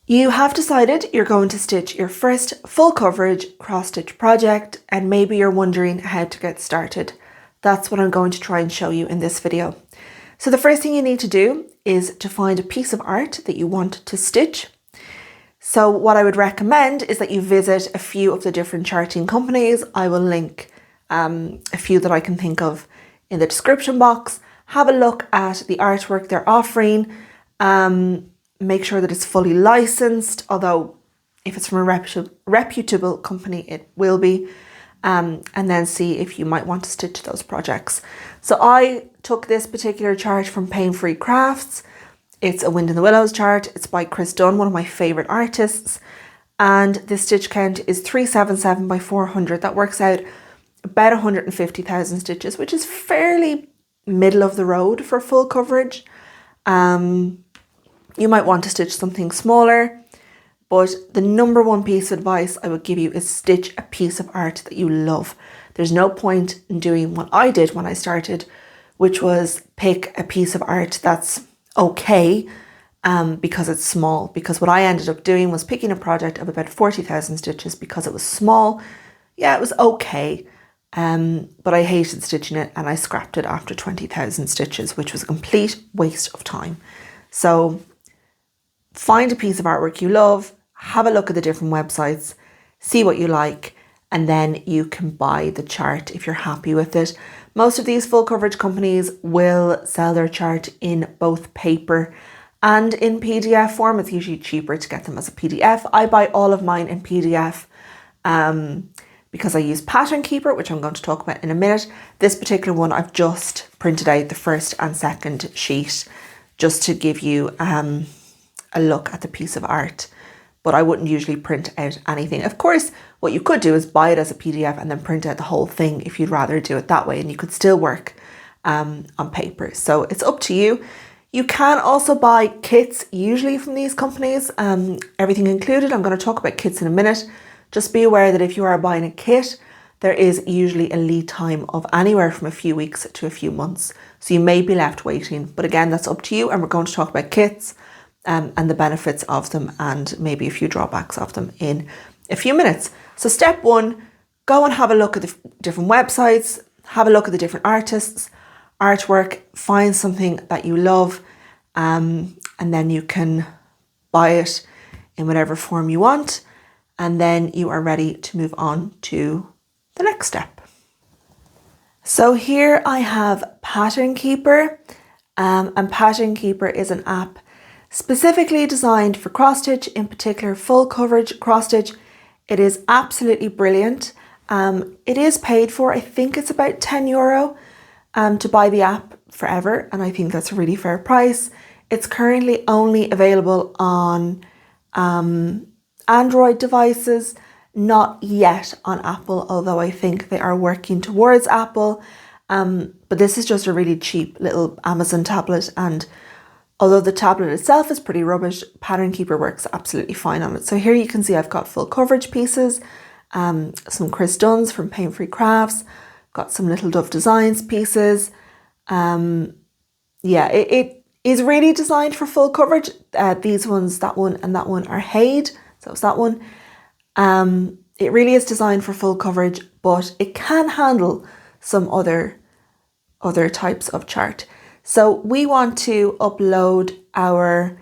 You have decided you're going to stitch your first full coverage cross-stitch project, and maybe you're wondering how to get started. That's what I'm going to try and show you in this video. So the first thing you need to do is to find a piece of art that you want to stitch. So what I would recommend is that you visit a few of the different charting companies. I will link a few that I can think of in the description box. Have a look at the artwork they're offering. Make sure that it's fully licensed, although if it's from a reputable company, it will be. And then see if you might want to stitch those projects. So I took this particular chart from Pain Free Crafts. It's a Wind in the Willows chart. It's by Chris Dunn, one of my favourite artists. And the stitch count is 377 by 400. That works out about 150,000 stitches, which is fairly middle of the road for full coverage. You might want to stitch something smaller, but the number one piece of advice I would give you is stitch a piece of art that you love. There's no point in doing what I did when I started, which was pick a piece of art that's okay because it's small. Because what I ended up doing was picking a project of about 40,000 stitches because it was small. Yeah, it was okay, but I hated stitching it and I scrapped it after 20,000 stitches, which was a complete waste of time. So find a piece of artwork you love, have a look at the different websites, see what you like, and then you can buy the chart if you're happy with it. Most of these full coverage companies will sell their chart in both paper and in PDF form. It's usually cheaper to get them as a PDF. I buy all of mine in PDF because I use Pattern Keeper, which I'm going to talk about in a minute. This particular one, I've just printed out the first and second sheet just to give you a look at the piece of art, but I wouldn't usually print out anything. Of course, what you could do is buy it as a PDF and then print out the whole thing if you'd rather do it that way, and you could still work on paper. So it's up to you. You can also buy kits, usually from these companies, everything included. I'm going to talk about kits in a minute. Just be aware that if you are buying a kit, there is usually a lead time of anywhere from a few weeks to a few months. So you may be left waiting, but again, that's up to you. And we're going to talk about kits and the benefits of them and maybe a few drawbacks of them in a few minutes. So step one, go and have a look at the different websites, have a look at the different artists, artwork, find something that you love, and then you can buy it in whatever form you want, and then you are ready to move on to the next step. So here I have Pattern Keeper, and Pattern Keeper is an app specifically designed for cross-stitch, in particular full coverage cross-stitch. It is absolutely brilliant. It is paid for, I think it's about €10 to buy the app forever, and I think that's a really fair price. It's currently only available on Android devices, not yet on Apple, although I think they are working towards Apple. But this is just a really cheap little Amazon tablet, and although the tablet itself is pretty rubbish, Pattern Keeper works absolutely fine on it. So here you can see I've got full coverage pieces, some Chris Dunn's from Pain Free Crafts, got some Little Dove Designs pieces. Yeah, it is really designed for full coverage. These ones, that one and that one are Haid, so it's that one. It really is designed for full coverage, but it can handle some other types of chart. So we want to upload our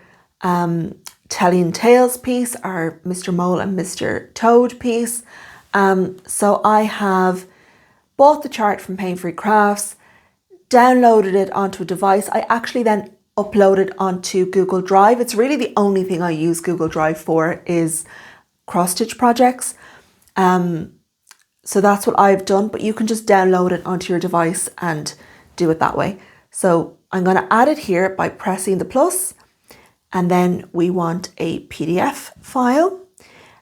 Telling Tales piece, our Mr. Mole and Mr. Toad piece. So I have bought the chart from Pain Free Crafts, downloaded it onto a device. I actually then uploaded onto Google Drive. It's really the only thing I use Google Drive for is cross-stitch projects. So that's what I've done, but you can just download it onto your device and do it that way. So I'm going to add it here by pressing the plus, and then we want a PDF file.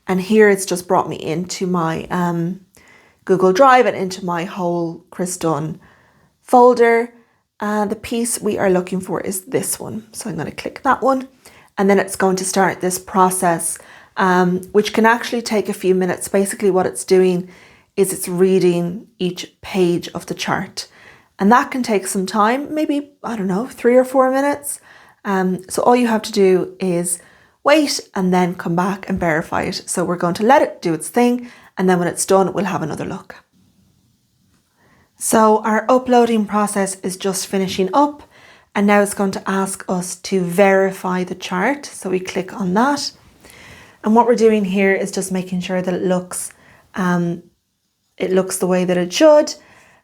And here it's just brought me into my Google Drive and into my whole Chris Dunn folder. The piece we are looking for is this one. So I'm going to click that one, and then it's going to start this process, which can actually take a few minutes. Basically what it's doing is it's reading each page of the chart. And that can take some time, maybe, I don't know, 3 or 4 minutes. So all you have to do is wait and then come back and verify it. So we're going to let it do its thing, and then when it's done, we'll have another look. So our uploading process is just finishing up, and now it's going to ask us to verify the chart. So we click on that. And what we're doing here is just making sure that it looks the way that it should,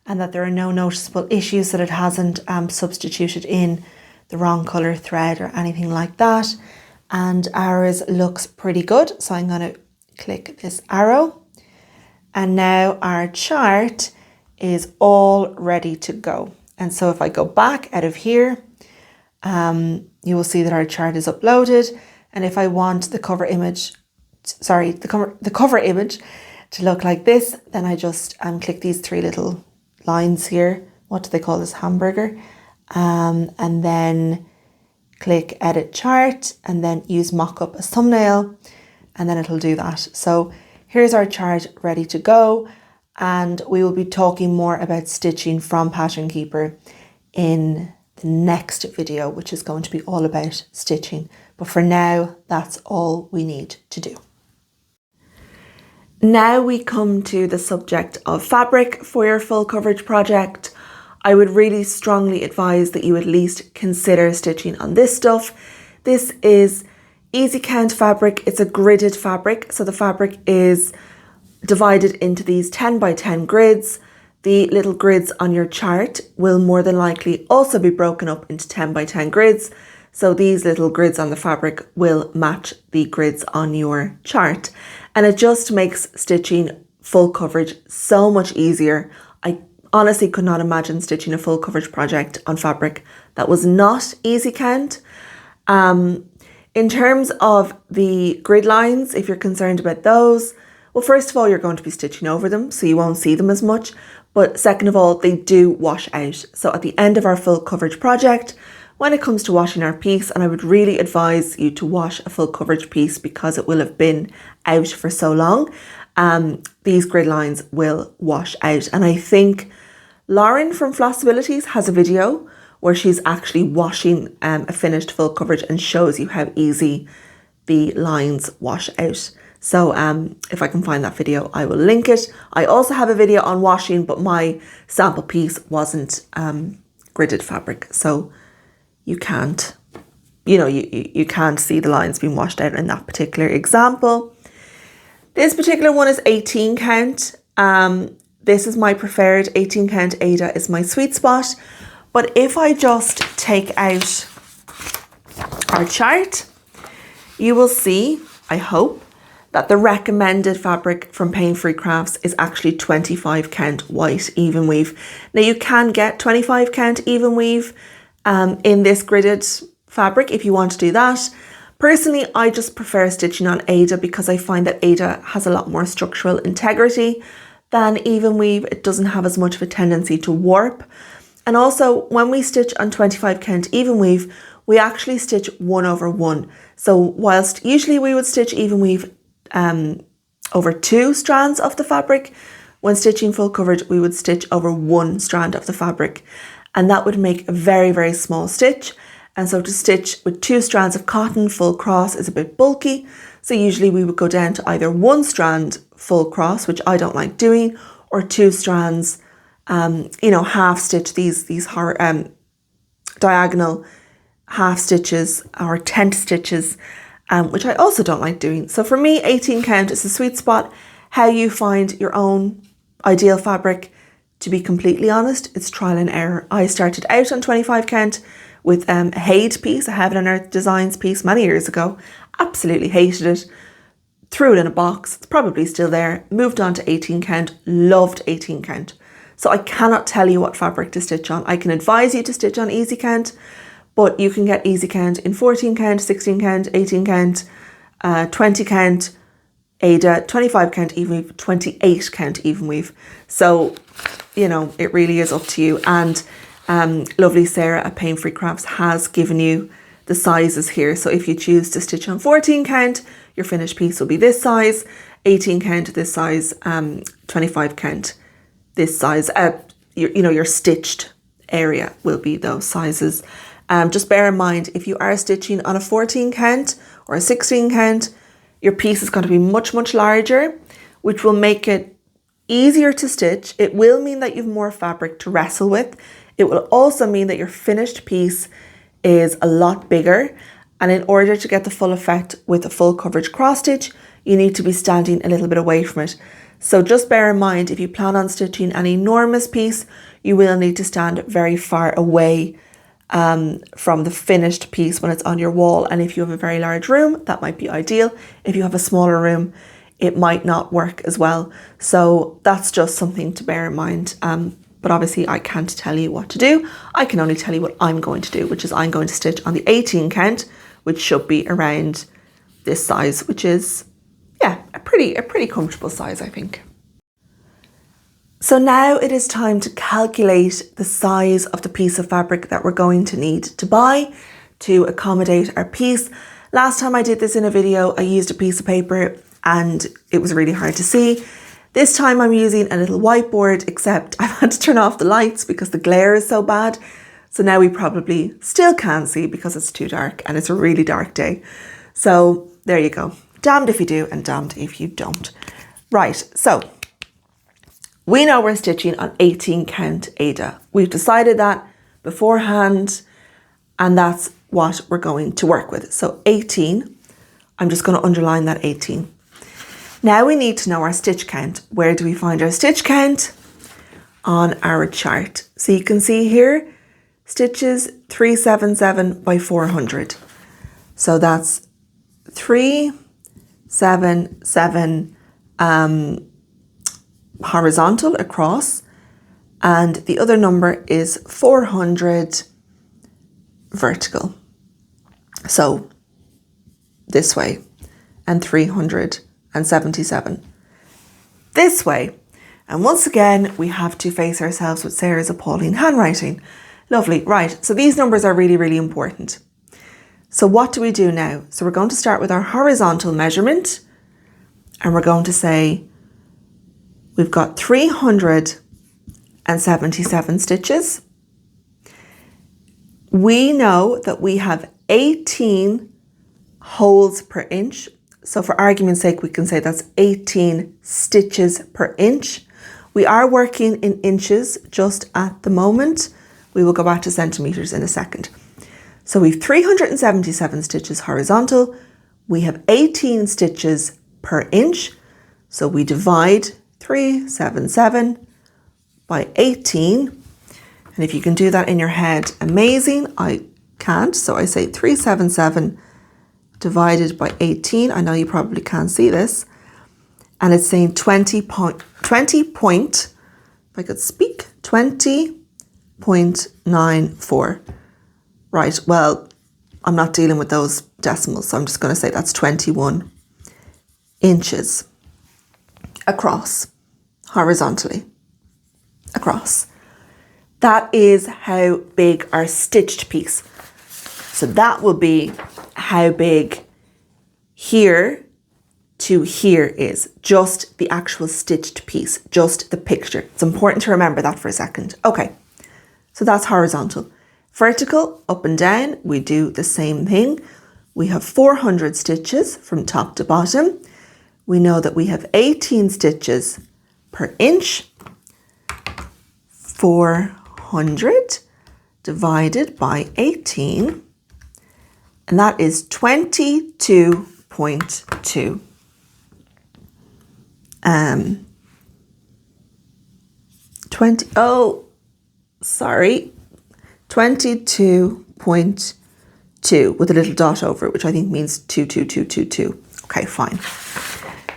and that there are no noticeable issues, that it hasn't substituted in the wrong color thread or anything like that. And ours looks pretty good. So I'm going to click this arrow, and now our chart is all ready to go. And so if I go back out of here, you will see that our chart is uploaded. And if I want the cover image, the cover image to look like this, then I just click these three little lines here. What do they call this? Hamburger. And then click edit chart, and then use mockup as thumbnail, and then it'll do that. So here's our chart ready to go. And we will be talking more about stitching from Pattern Keeper in the next video, which is going to be all about stitching. But for now, that's all we need to do. Now we come to the subject of fabric for your full coverage project. I would really strongly advise that you at least consider stitching on this stuff. This is easy count fabric. It's a gridded fabric. So the fabric is divided into these 10 by 10 grids. The little grids on your chart will more than likely also be broken up into 10 by 10 grids. So these little grids on the fabric will match the grids on your chart. And it just makes stitching full coverage so much easier. I honestly could not imagine stitching a full coverage project on fabric that was not easy count. In terms of the grid lines, if you're concerned about those, well, first of all, you're going to be stitching over them, so you won't see them as much. But second of all, they do wash out. So at the end of our full coverage project, when it comes to washing our piece, and I would really advise you to wash a full coverage piece because it will have been out for so long, these grid lines will wash out. And I think Lauren from Flossabilities has a video where she's actually washing a finished full coverage and shows you how easy the lines wash out. So if I can find that video, I will link it. I also have a video on washing, but my sample piece wasn't gridded fabric. So you can't, you can't see the lines being washed out in that particular example. This particular one is 18 count. This is my preferred 18 count. Ada is my sweet spot. But if I just take out our chart, you will see, I hope, that the recommended fabric from Pain Free Crafts is actually 25 count white even weave. Now you can get 25 count even weave in this gridded fabric if you want to do that. Personally, I just prefer stitching on Ada because I find that Ada has a lot more structural integrity than even weave. It doesn't have as much of a tendency to warp. And also when we stitch on 25 count even weave, we actually stitch 1/1. So whilst usually we would stitch even weave over 2 strands of the fabric, when stitching full coverage, we would stitch over 1 strand of the fabric. And that would make a very, very small stitch. And so to stitch with 2 strands of cotton full cross is a bit bulky. So usually we would go down to either 1 strand full cross, which I don't like doing, or 2 strands, half stitch these diagonal half stitches or tent stitches, which I also don't like doing. So for me, 18 count is a sweet spot. How you find your own ideal fabric, to be completely honest, it's trial and error. I started out on 25 count with a Haid piece, a Heaven and Earth Designs piece many years ago. Absolutely hated it. Threw it in a box. It's probably still there. Moved on to 18 count. Loved 18 count. So I cannot tell you what fabric to stitch on. I can advise you to stitch on easy count, but you can get easy count in 14 count, 16 count, 18 count, 20 count, Ada, 25 count even weave, 28 count even weave. So, it really is up to you. And lovely Sarah at Pain Free Crafts has given you the sizes here. So if you choose to stitch on 14 count, your finished piece will be this size, 18 count this size, 25 count this size. Your stitched area will be those sizes. Just bear in mind, if you are stitching on a 14 count or a 16 count, your piece is going to be much, much larger, which will make it easier to stitch. It will mean that you've more fabric to wrestle with. It will also mean that your finished piece is a lot bigger. And in order to get the full effect with a full coverage cross stitch, you need to be standing a little bit away from it. So just bear in mind, if you plan on stitching an enormous piece, you will need to stand very far away from the finished piece when it's on your wall. And if you have a very large room, that might be ideal. If you have a smaller room, it might not work as well. So that's just something to bear in mind. But obviously I can't tell you what to do. I can only tell you what I'm going to do, which is I'm going to stitch on the 18 count, which should be around this size, which is, yeah, a pretty comfortable size, I think. So now it is time to calculate the size of the piece of fabric that we're going to need to buy to accommodate our piece. Last time I did this in a video, I used a piece of paper and it was really hard to see. This time I'm using a little whiteboard, except I've had to turn off the lights because the glare is so bad. So now we probably still can't see because it's too dark and it's a really dark day. So there you go. Damned if you do and damned if you don't. Right, so we know we're stitching on 18 count Ada. We've decided that beforehand and that's what we're going to work with. So 18, I'm just going to underline that 18. Now we need to know our stitch count. Where do we find our stitch count? On our chart. So you can see here, stitches 377 by 400. So that's 377 horizontal across, and the other number is 400 vertical. So this way, and 377 this way. And once again, we have to face ourselves with Sarah's appalling handwriting. Lovely, right, so these numbers are really, really important. So what do we do now? So we're going to start with our horizontal measurement, and we're going to say we've got 377 stitches. We know that we have 18 holes per inch. So for argument's sake, we can say that's 18 stitches per inch. We are working in inches just at the moment. We will go back to centimeters in a second. So we've 377 stitches horizontal. We have 18 stitches per inch. So we divide 377 by 18. And if you can do that in your head, amazing. I can't. So I say 377 divided by 18. I know you probably can't see this. And it's saying 20.94. Right, well, I'm not dealing with those decimals, so I'm just going to say that's 21 inches across, horizontally, across. That is how big our stitched piece. So that will be how big here to here is, just the actual stitched piece, just the picture. It's important to remember that for a second. Okay, so that's horizontal. Vertical, up and down, we do the same thing. We have 400 stitches from top to bottom. We know that we have 18 stitches per inch. 400 divided by 18, and that is 22.2. 22.2 with a little dot over it, which I think means 22222. Okay, fine.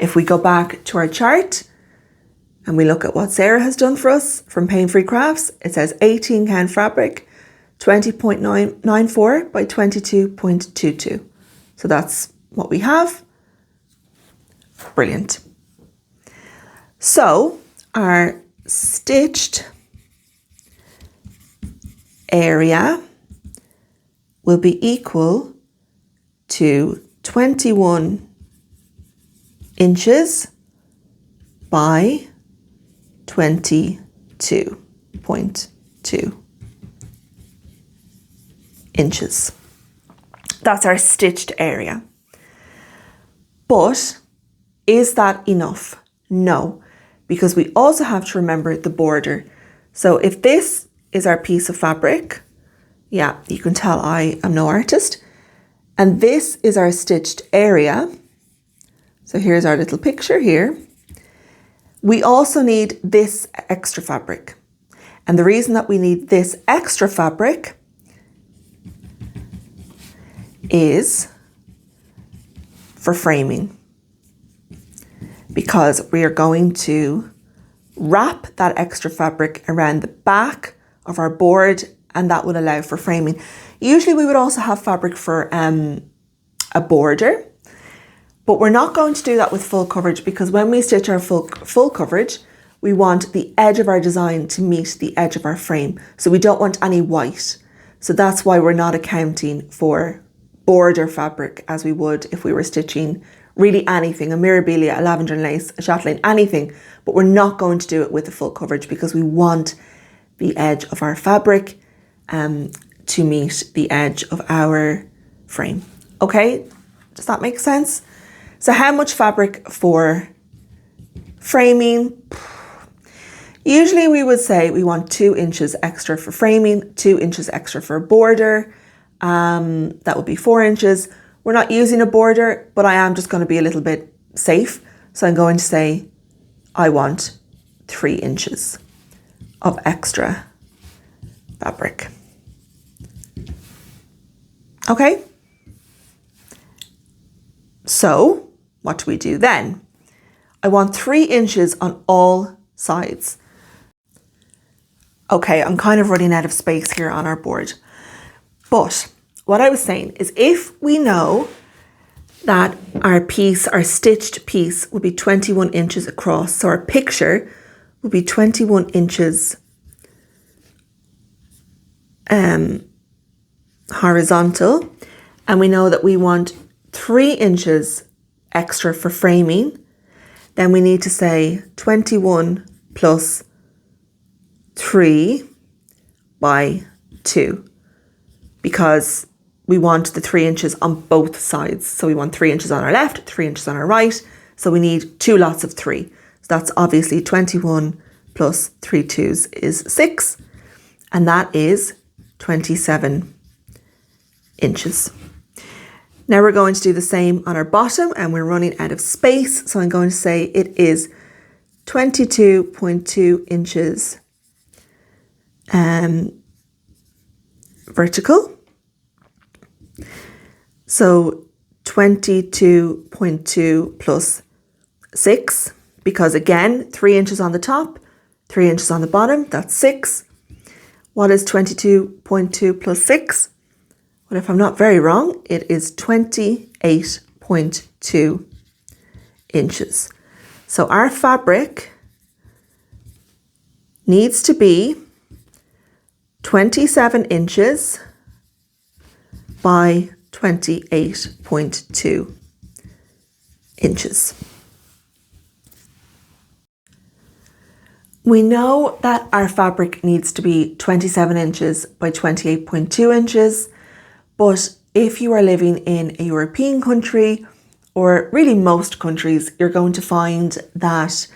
If we go back to our chart and we look at what Sarah has done for us from Pain Free Crafts, it says 18 count fabric, 20.94 by 22.22. So that's what we have. Brilliant. So our stitched area will be equal to 21 inches by 22.2 inches. That's our stitched area. But is that enough? No, because we also have to remember the border. So if this is our piece of fabric, yeah, you can tell I am no artist, and this is our stitched area. So here's our little picture here. We also need this extra fabric. And the reason that we need this extra fabric is for framing, because we are going to wrap that extra fabric around the back of our board, and that will allow for framing. Usually we would also have fabric for a border, but we're not going to do that with full coverage, because when we stitch our full coverage, we want the edge of our design to meet the edge of our frame. So we don't want any white. So that's why we're not accounting for border fabric as we would if we were stitching really anything, a mirabilia, a lavender and lace, a chatelaine, anything, but we're not going to do it with the full coverage because we want the edge of our fabric to meet the edge of our frame. Okay, does that make sense? So how much fabric for framing? Usually we would say we want 2 inches extra for framing, 2 inches extra for a border. That would be 4 inches. We're not using a border, but I am just going to be a little bit safe. So I'm going to say I want 3 inches of extra fabric. Okay. So what do we do then? I want 3 inches on all sides. Okay, I'm kind of running out of space here on our board. But what I was saying is, if we know that our piece, our stitched piece, will be 21 inches across, so our picture will be 21 inches horizontal, and we know that we want 3 inches extra for framing, then we need to say 21 plus 3 by 2, because we want the 3 inches on both sides. So we want 3 inches on our left, 3 inches on our right. So we need 2 lots of 3. So that's obviously 21 plus 3 twos is 6. And that is 27 inches. Now we're going to do the same on our bottom, and we're running out of space. So I'm going to say it is 22.2 inches vertical. So 22.2 plus 6, because again, 3 inches on the top, 3 inches on the bottom, that's 6. What is 22.2 plus 6? Well, if I'm not very wrong, it is 28.2 inches. So our fabric needs to be 27 inches by 28.2 inches. We know that our fabric needs to be 27 inches by 28.2 inches, but if you are living in a European country, or really most countries, you're going to find that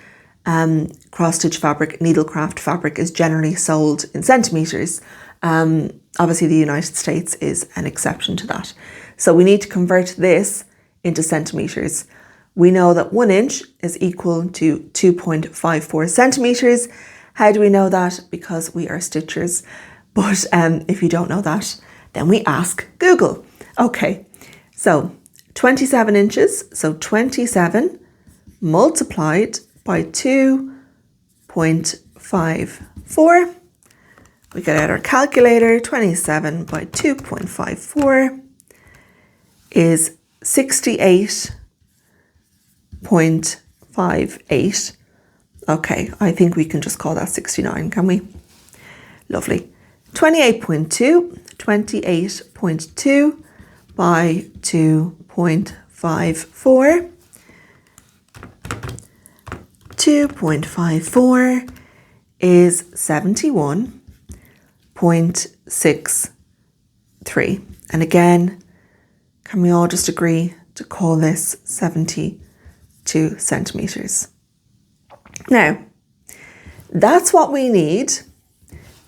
cross-stitch fabric, needlecraft fabric is generally sold in centimetres. Obviously the United States is an exception to that. So we need to convert this into centimetres. We know that 1 inch is equal to 2.54 centimetres. How do we know that? Because we are stitchers. But if you don't know that, then we ask Google. Okay, so 27 inches, so 27 multiplied by 2.54. We get out our calculator. 27 by 2.54 is 68.58. Okay, I think we can just call that 69, can we? Lovely. 28.2 by 2.54. 2.54 is 71.63. And again, can we all just agree to call this 72 centimeters. Now, that's what we need.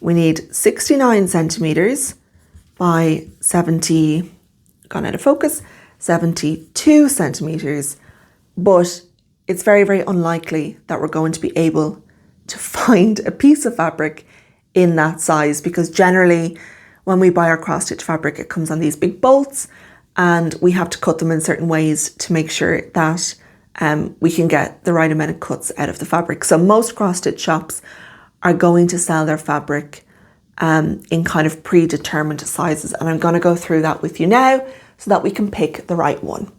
We need 69 centimeters by 70, gone out of focus, 72 centimeters. But it's very, very unlikely that we're going to be able to find a piece of fabric in that size, because generally when we buy our cross stitch fabric, it comes on these big bolts and we have to cut them in certain ways to make sure that we can get the right amount of cuts out of the fabric. So most cross stitch shops are going to sell their fabric in kind of predetermined sizes, and I'm going to go through that with you now so that we can pick the right one.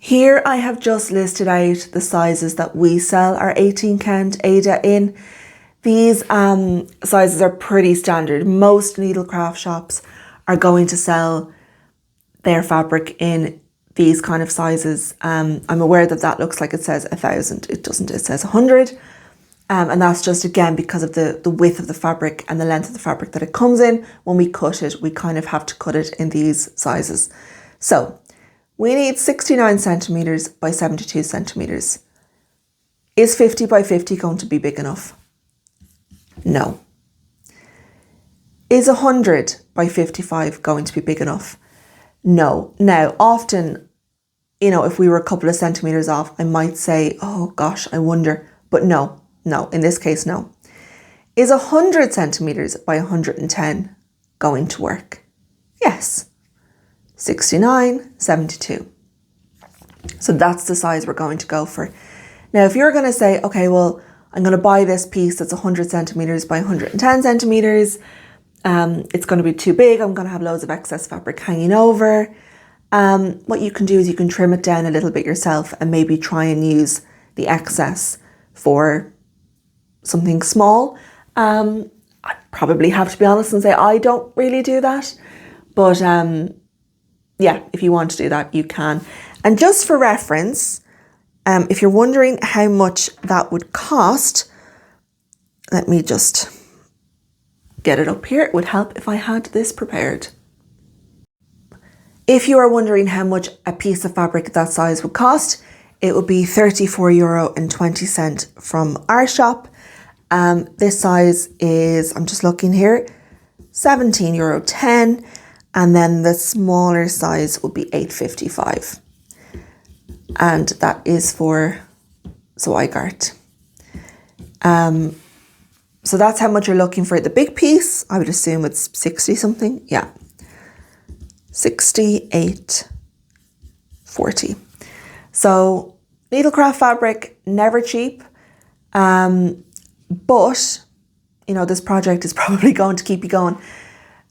Here I have just listed out the sizes that we sell our 18 count Ada in. These sizes are pretty standard. Most needlecraft shops are going to sell their fabric in these kind of sizes. I'm aware that that looks like it says 1,000. It doesn't, it says 100. And that's just, again, because of the width of the fabric and the length of the fabric that it comes in. When we cut it, we kind of have to cut it in these sizes. So we need 69 centimeters by 72 centimeters. Is 50 by 50 going to be big enough? No. Is 100 by 55 going to be big enough? No. Now, often, you know, if we were a couple of centimeters off, I might say, oh gosh, I wonder. But no, in this case, no. Is 100 centimeters by 110 going to work? Yes. 69, 72. So that's the size we're going to go for. Now, if you're going to say, okay, well, I'm going to buy this piece that's 100 centimeters by 110 centimeters. It's going to be too big. I'm going to have loads of excess fabric hanging over. What you can do is you can trim it down a little bit yourself and maybe try and use the excess for something small. I probably have to be honest and say I don't really do that. But yeah, if you want to do that, you can. And just for reference, if you're wondering how much that would cost, let me just get it up here. It would help if I had this prepared. If you are wondering how much a piece of fabric that size would cost, it would be €34.20 from our shop. This size is, I'm just looking here, €17.10, and then the smaller size would be €8.55. And that is for Zweigart. So that's how much you're looking for. The big piece, I would assume it's 60 something. Yeah. 68.40. So needlecraft fabric, never cheap. But, you know, this project is probably going to keep you going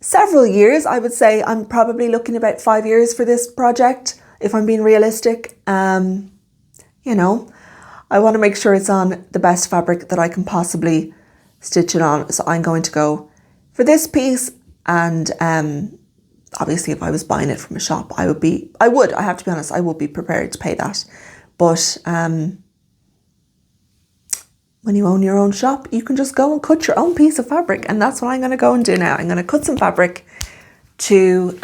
several years. I would say I'm probably looking about 5 years for this project, if I'm being realistic. You know, I want to make sure it's on the best fabric that I can possibly stitch it on. So I'm going to go for this piece, and obviously if I was buying it from a shop, I have to be honest, I would be prepared to pay that. But when you own your own shop, you can just go and cut your own piece of fabric, and that's what I'm going to go and do now. I'm going to cut some fabric to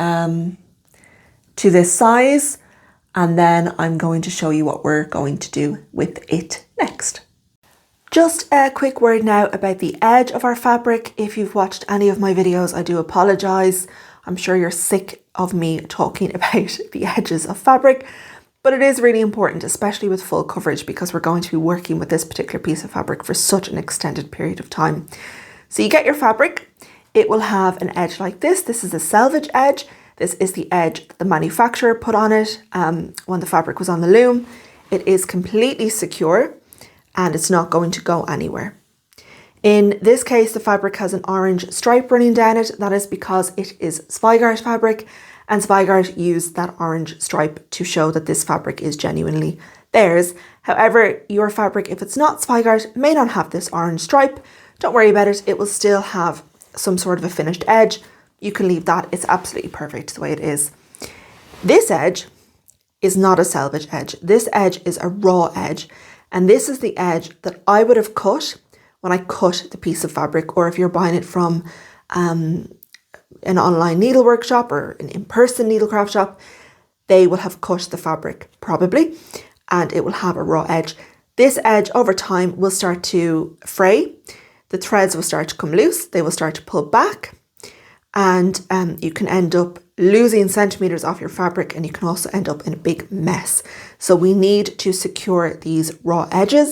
this size, and then I'm going to show you what we're going to do with it next. Just a quick word now about the edge of our fabric. If you've watched any of my videos, I do apologise. I'm sure you're sick of me talking about the edges of fabric, but it is really important, especially with full coverage, because we're going to be working with this particular piece of fabric for such an extended period of time. So you get your fabric, it will have an edge like this. This is a selvage edge. This is the edge that the manufacturer put on it when the fabric was on the loom. It is completely secure and it's not going to go anywhere. In this case, the fabric has an orange stripe running down it. That is because it is Zweigart fabric, and Zweigart used that orange stripe to show that this fabric is genuinely theirs. However, your fabric, if it's not Zweigart, may not have this orange stripe. Don't worry about it. It will still have some sort of a finished edge. You can leave that. It's absolutely perfect the way it is. This edge is not a selvage edge. This edge is a raw edge. And this is the edge that I would have cut when I cut the piece of fabric, or if you're buying it from an online needlework shop or an in-person needlecraft shop, they will have cut the fabric probably, and it will have a raw edge. This edge over time will start to fray. The threads will start to come loose. They will start to pull back, and you can end up losing centimeters off your fabric, and you can also end up in a big mess. So we need to secure these raw edges.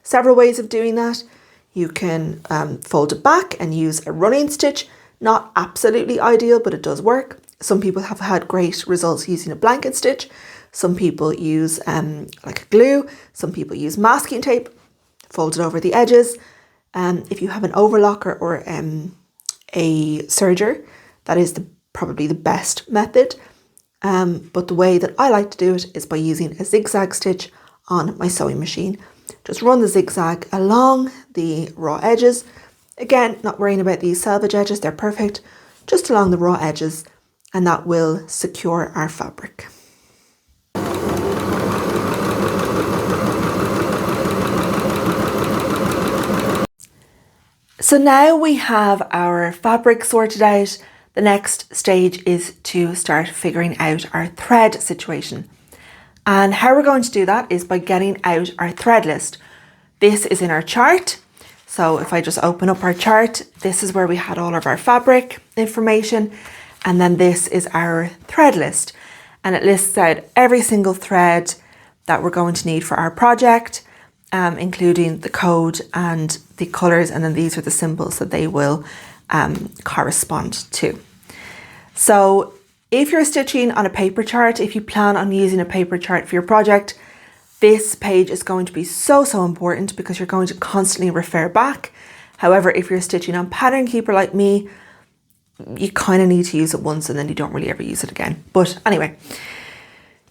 Several ways of doing that. You can fold it back and use a running stitch. Not absolutely ideal, but it does work. Some people have had great results using a blanket stitch. Some people use like a glue. Some people use masking tape, fold it over the edges. If you have an overlocker or a serger, that is probably the best method. But the way that I like to do it is by using a zigzag stitch on my sewing machine. Just run the zigzag along the raw edges. Again, not worrying about these selvage edges, they're perfect. Just along the raw edges, and that will secure our fabric. So now we have our fabric sorted out. The next stage is to start figuring out our thread situation. And how we're going to do that is by getting out our thread list. This is in our chart. So if I just open up our chart, this is where we had all of our fabric information. And then this is our thread list. And it lists out every single thread that we're going to need for our project, including the code and the colours. And then these are the symbols that they will correspond to. So if you're stitching on a paper chart, if you plan on using a paper chart for your project, this page is going to be so important because you're going to constantly refer back. However, if you're stitching on Pattern Keeper like me, you kind of need to use it once and then you don't really ever use it again. But anyway,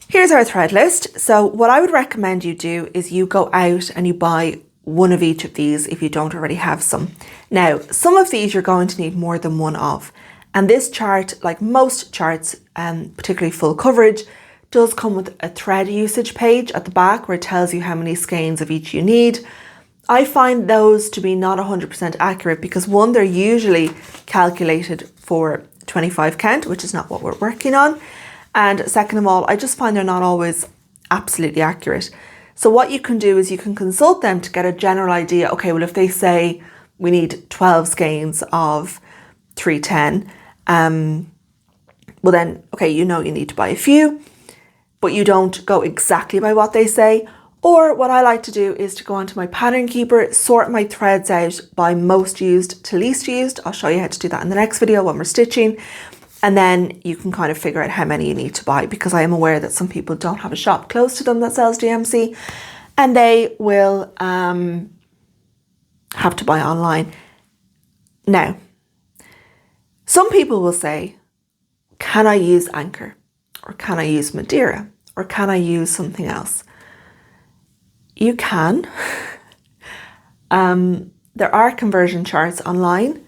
here's our thread list. So what I would recommend you do is you go out and you buy one of each of these if you don't already have some. Now, some of these you're going to need more than one of. And this chart, like most charts, particularly full coverage, does come with a thread usage page at the back where it tells you how many skeins of each you need. I find those to be not 100% accurate because one, they're usually calculated for 25 count, which is not what we're working on. And second of all, I just find they're not always absolutely accurate. So what you can do is you can consult them to get a general idea. Okay, well, if they say we need 12 skeins of 310, well then, okay, you know you need to buy a few, but you don't go exactly by what they say. Or what I like to do is to go onto my Pattern Keeper, sort my threads out by most used to least used. I'll show you how to do that in the next video when we're stitching. And then you can kind of figure out how many you need to buy, because I am aware that some people don't have a shop close to them that sells DMC and they will have to buy online. Now, some people will say, can I use Anchor? Or can I use Madeira? Or can I use something else? You can. There are conversion charts online.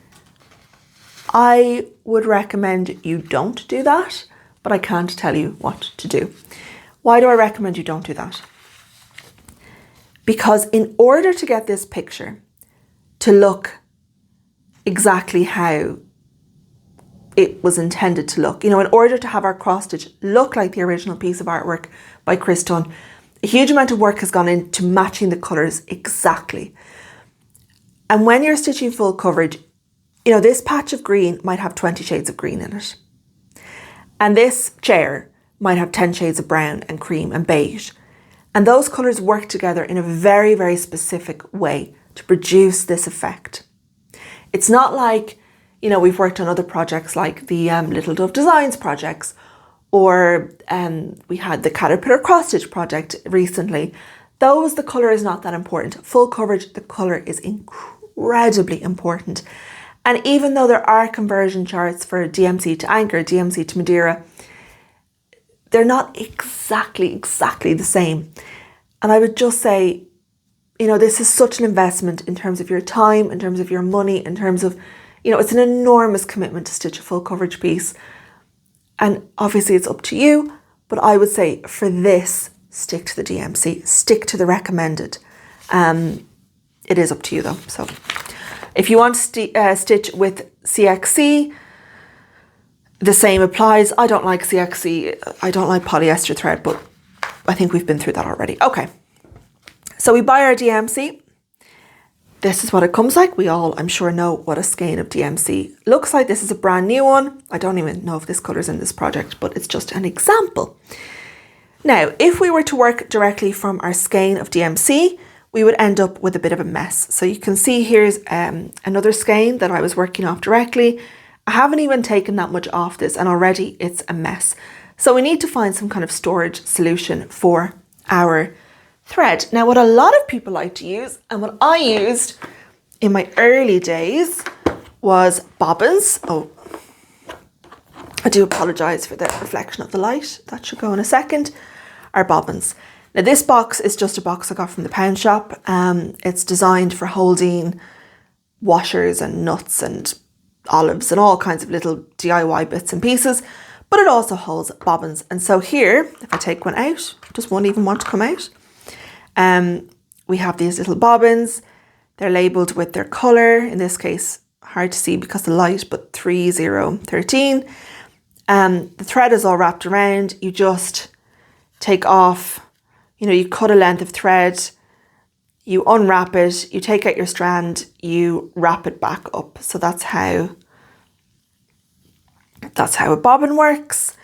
I would recommend you don't do that, but I can't tell you what to do. Why do I recommend you don't do that? Because in order to get this picture to look exactly how it was intended to look, in order to have our cross stitch look like the original piece of artwork by Chris Dunn, a huge amount of work has gone into matching the colours exactly. And when you're stitching full coverage, this patch of green might have 20 shades of green in it. And this chair might have 10 shades of brown and cream and beige. And those colours work together in a very, very specific way to produce this effect. It's not like, we've worked on other projects like the Little Dove Designs projects, or we had the Caterpillar cross stitch project recently. The colour is not that important. Full coverage, the colour is incredibly important. And even though there are conversion charts for DMC to Anchor, DMC to Madeira, they're not exactly the same. And I would just say, this is such an investment in terms of your time, in terms of your money, in terms of, it's an enormous commitment to stitch a full coverage piece. And obviously it's up to you, but I would say for this, stick to the DMC, stick to the recommended. It is up to you though. So if you want to stitch with CXC, the same applies. I don't like CXC, I don't like polyester thread, but I think we've been through that already. Okay, so we buy our DMC. This is what it comes like. We all, I'm sure, know what a skein of DMC looks like. This is a brand new one. I don't even know if this colour's in this project, but it's just an example. Now, if we were to work directly from our skein of DMC, we would end up with a bit of a mess. So you can see here's another skein that I was working off directly. I haven't even taken that much off this and already it's a mess. So we need to find some kind of storage solution for our thread. Now, what a lot of people like to use, and what I used in my early days, was bobbins. Oh, I do apologise for the reflection of the light. That should go in a second. Are bobbins. Now, this box is just a box I got from the pound shop. It's designed for holding washers and nuts and olives and all kinds of little DIY bits and pieces, but it also holds bobbins. And so here, if I take one out, does one even want to come out? We have these little bobbins. They're labelled with their colour, in this case, hard to see because of the light, but 3013. The thread is all wrapped around. You just take off, you cut a length of thread, you unwrap it, you take out your strand, you wrap it back up. So that's how a bobbin works.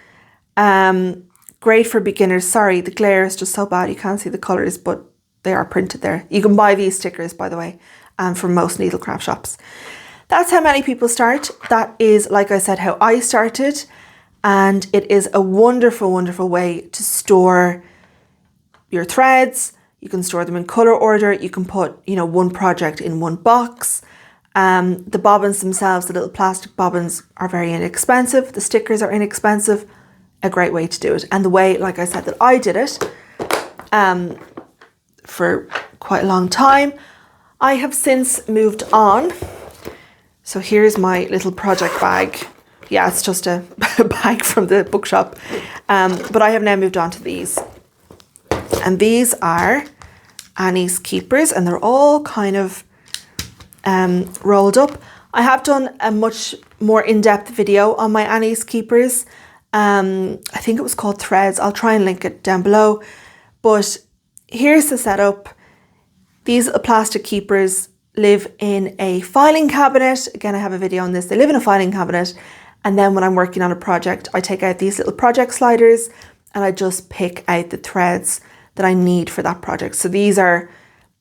Great for beginners. Sorry, the glare is just so bad you can't see the colours, but they are printed there. You can buy these stickers, by the way, from most needlecraft shops. That's how many people start. That is, like I said, how I started. And it is a wonderful, wonderful way to store your threads. You can store them in colour order. You can put, one project in one box. The bobbins themselves, the little plastic bobbins, are very inexpensive. The stickers are inexpensive. A great way to do it. And the way, like I said, that I did it for quite a long time. I have since moved on. So here's my little project bag. Yeah, it's just a bag from the bookshop. But I have now moved on to these. And these are Annie's Keepers, and they're all kind of rolled up. I have done a much more in-depth video on my Annie's Keepers. I think it was called Threads. I'll try and link it down below. But here's the setup. These plastic keepers live in a filing cabinet. Again, I have a video on this. They live in a filing cabinet. And then when I'm working on a project, I take out these little project sliders and I just pick out the threads that I need for that project. So these are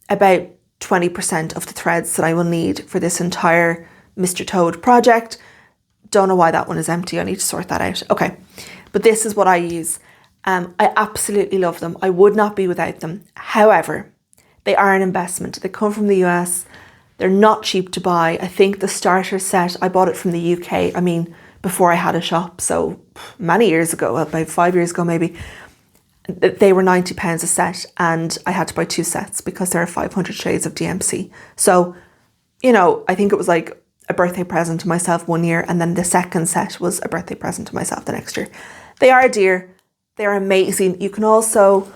about 20% of the threads that I will need for this entire Mr. Toad project. Don't know why that one is empty. I need to sort that out. Okay, but this is what I use. I absolutely love them. I would not be without them. However, they are an investment. They come from the US. They're not cheap to buy. I think the starter set, I bought it from the UK. I mean, before I had a shop, so many years ago, about 5 years ago maybe, they were £90 a set, and I had to buy 2 sets because there are 500 shades of DMC. So, I think it was like a birthday present to myself one year, and then the second set was a birthday present to myself the next year. They are dear. They are amazing. You can also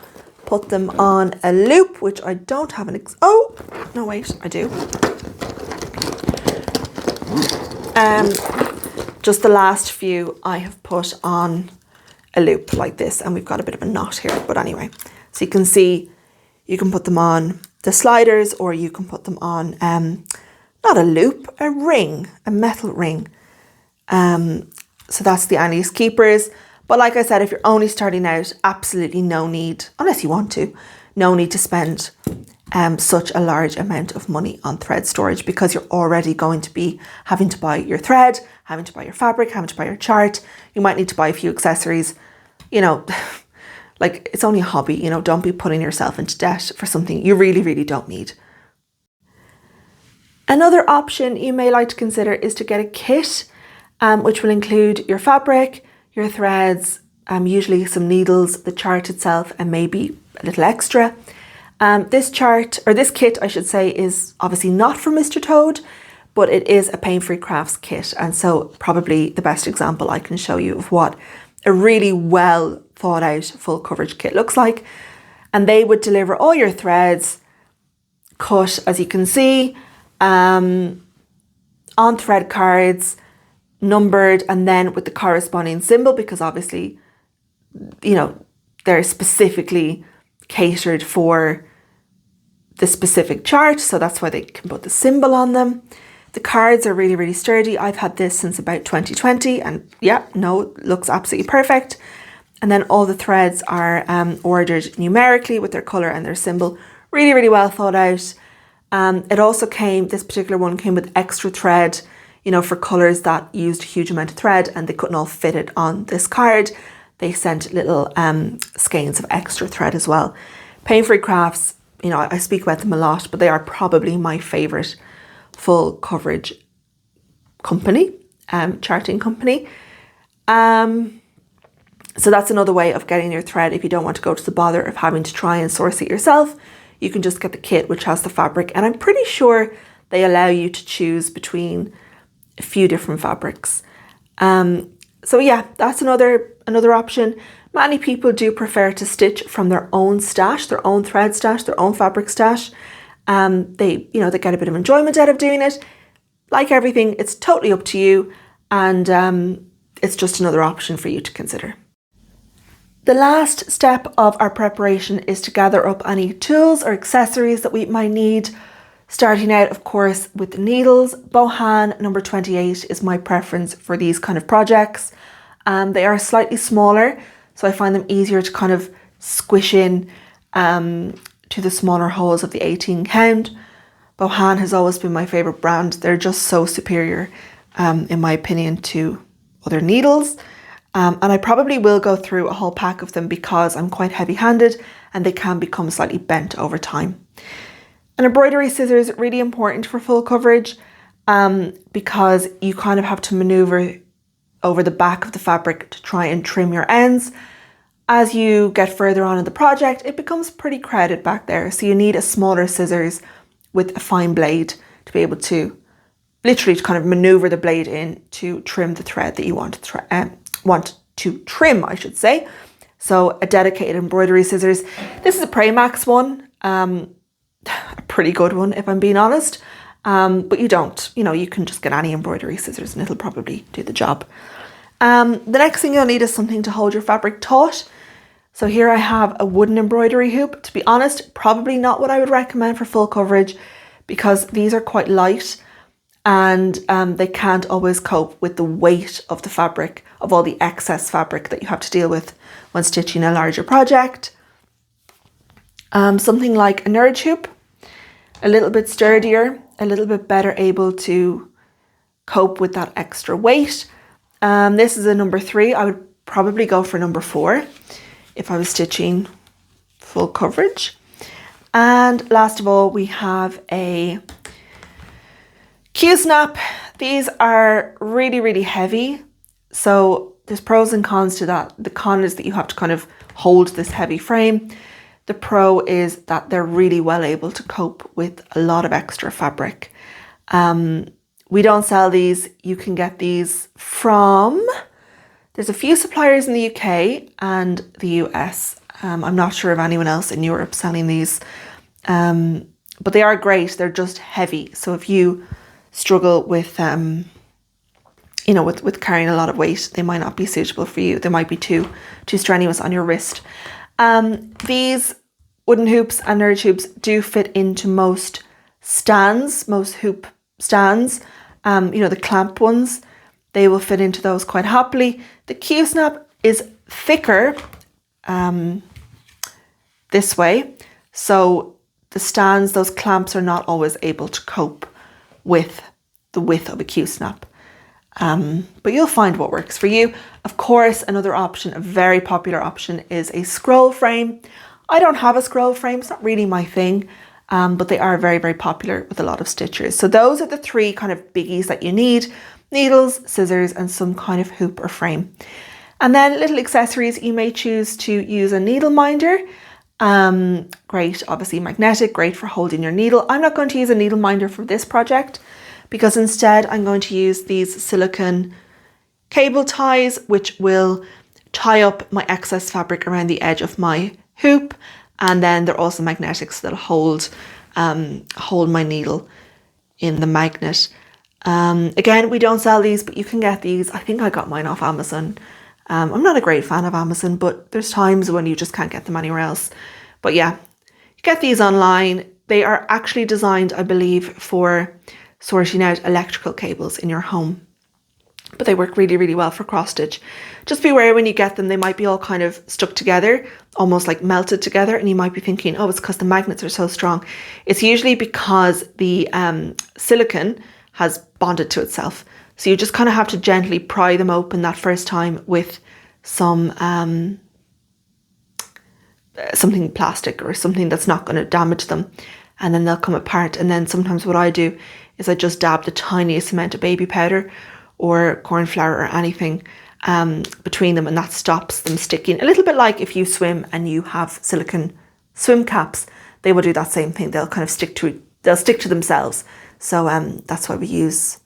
put them on a loop, which I don't have oh, no, wait, I do. Just the last few I have put on a loop like this, and we've got a bit of a knot here, but anyway. So you can see, you can put them on the sliders, or you can put them on, not a loop, a ring, a metal ring. So that's the Annie's Keepers. But like I said, if you're only starting out, absolutely no need, unless you want to, no need to spend such a large amount of money on thread storage, because you're already going to be having to buy your thread, having to buy your fabric, having to buy your chart. You might need to buy a few accessories, like it's only a hobby, don't be putting yourself into debt for something you really, really don't need. Another option you may like to consider is to get a kit, which will include your fabric, your threads, usually some needles, the chart itself, and maybe a little extra. This kit, I should say, is obviously not for Mr. Toad, but it is a Pain-Free Crafts kit. And so probably the best example I can show you of what a really well thought out full coverage kit looks like. And they would deliver all your threads cut, as you can see, on thread cards, numbered and then with the corresponding symbol, because obviously, you know, they're specifically catered for the specific chart. So that's why they can put the symbol on them. The cards are really, really sturdy. I've had this since about 2020 and yeah, no, it looks absolutely perfect. And then all the threads are ordered numerically with their colour and their symbol. Really, really well thought out. It also came, this particular one came with extra thread, you know, for colours that used a huge amount of thread and they couldn't all fit it on this card. They sent little skeins of extra thread as well. Pain-Free Crafts, you know, I speak about them a lot, but they are probably my favourite full coverage company, charting company. So that's another way of getting your thread. If you don't want to go to the bother of having to try and source it yourself, you can just get the kit which has the fabric. And I'm pretty sure they allow you to choose between a few different fabrics. So yeah, that's another option. Many people do prefer to stitch from their own stash, their own thread stash, their own fabric stash. They get a bit of enjoyment out of doing it. Like everything, it's totally up to you, and it's just another option for you to consider. The last step of our preparation is to gather up any tools or accessories that we might need. Starting out, of course, with the needles. Bohan number 28 is my preference for these kind of projects. They are slightly smaller, so I find them easier to kind of squish in to the smaller holes of the 18 count. Bohan has always been my favourite brand. They're just so superior, in my opinion, to other needles. And I probably will go through a whole pack of them because I'm quite heavy-handed and they can become slightly bent over time. An embroidery scissors, really important for full coverage, because you kind of have to maneuver over the back of the fabric to try and trim your ends. As you get further on in the project, it becomes pretty crowded back there. So you need a smaller scissors with a fine blade to be able to literally kind of maneuver the blade in to trim the thread that you want to trim, I should say. So a dedicated embroidery scissors. This is a Premax one, a pretty good one if I'm being honest. But you can just get any embroidery scissors and it'll probably do the job. The next thing you'll need is something to hold your fabric taut. So here I have a wooden embroidery hoop. To be honest, probably not what I would recommend for full coverage because these are quite light and they can't always cope with the weight of the fabric, of all the excess fabric that you have to deal with when stitching a larger project. Something like a nudge hoop, a little bit sturdier, a little bit better able to cope with that extra weight. This is a number 3. I would probably go for number 4 if I was stitching full coverage. And last of all, we have a Q-snap. These are really, really heavy. So there's pros and cons to that. The con is that you have to kind of hold this heavy frame. The pro is that they're really well able to cope with a lot of extra fabric. We don't sell these. You can get these from, there's a few suppliers in the UK and the US. I'm not sure of anyone else in Europe selling these, but they are great. They're just heavy. So if you struggle with, with carrying a lot of weight, they might not be suitable for you. They might be too strenuous on your wrist. These wooden hoops and nudge hoops do fit into most stands, most hoop stands. The clamp ones, they will fit into those quite happily. The Q-snap is thicker this way. So the stands, those clamps are not always able to cope with the width of a Q-snap. But you'll find what works for you. Of course, another option, a very popular option, is a scroll frame. I don't have a scroll frame, it's not really my thing, but they are very, very popular with a lot of stitchers. So those are the 3 kind of biggies that you need: needles, scissors, and some kind of hoop or frame. And then little accessories, you may choose to use a needle minder. Great, obviously magnetic, great for holding your needle. I'm not going to use a needle minder for this project because instead I'm going to use these silicone cable ties, which will tie up my excess fabric around the edge of my hoop. And then they're also magnetics that'll hold my needle in the magnet. Again, we don't sell these, but you can get these. I think I got mine off Amazon. I'm not a great fan of Amazon, but there's times when you just can't get them anywhere else. But yeah, you get these online. They are actually designed, I believe, for sorting out electrical cables in your home. But they work really, really well for cross stitch. Just be aware when you get them, they might be all kind of stuck together, almost like melted together. And you might be thinking, oh, it's because the magnets are so strong. It's usually because the silicone has bonded to itself. So you just kind of have to gently pry them open that first time with some something plastic or something that's not going to damage them. And then they'll come apart. And then sometimes what I do is I just dab the tiniest amount of baby powder or corn flour or anything between them, and that stops them sticking. A little bit like if you swim and you have silicone swim caps, they will do that same thing. They'll kind of stick to themselves. So that's why we use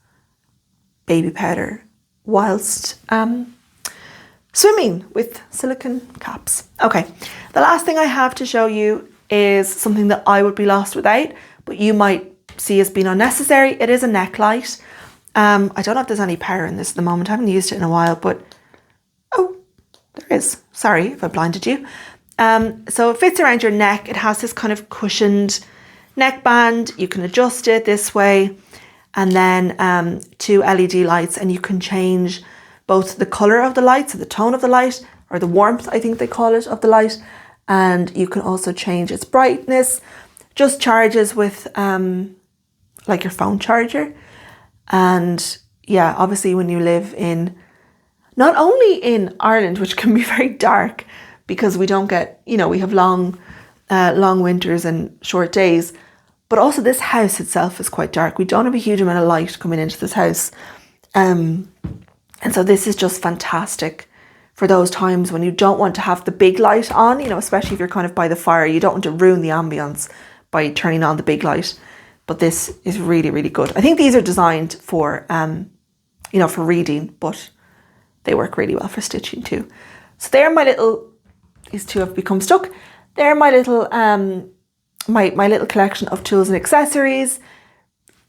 baby powder whilst swimming with silicone caps. Okay, the last thing I have to show you is something that I would be lost without, but you might see as being unnecessary. It is a neck light. I don't know if there's any power in this at the moment. I haven't used it in a while, but oh, there is. Sorry if I blinded you. So it fits around your neck. It has this kind of cushioned neckband. You can adjust it this way, and then 2 LED lights, and you can change both the color of the light, so the tone of the light, or the warmth, I think they call it, of the light, and you can also change its brightness. Just charges with like your phone charger. And yeah, obviously when you live in, not only in Ireland, which can be very dark because we don't get, we have long winters and short days, but also this house itself is quite dark. We don't have a huge amount of light coming into this house. And so this is just fantastic for those times when you don't want to have the big light on, especially if you're kind of by the fire. You don't want to ruin the ambience by turning on the big light. But this is really, really good. I think these are designed for, for reading, but they work really well for stitching too. So they're my little, these two have become stuck. They're my little, my little collection of tools and accessories.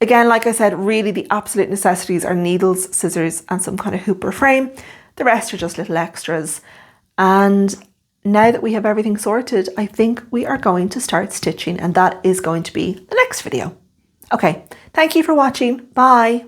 Again, like I said, really the absolute necessities are needles, scissors, and some kind of hoop or frame. The rest are just little extras. And now that we have everything sorted, I think we are going to start stitching, and that is going to be the next video. Okay, thank you for watching. Bye.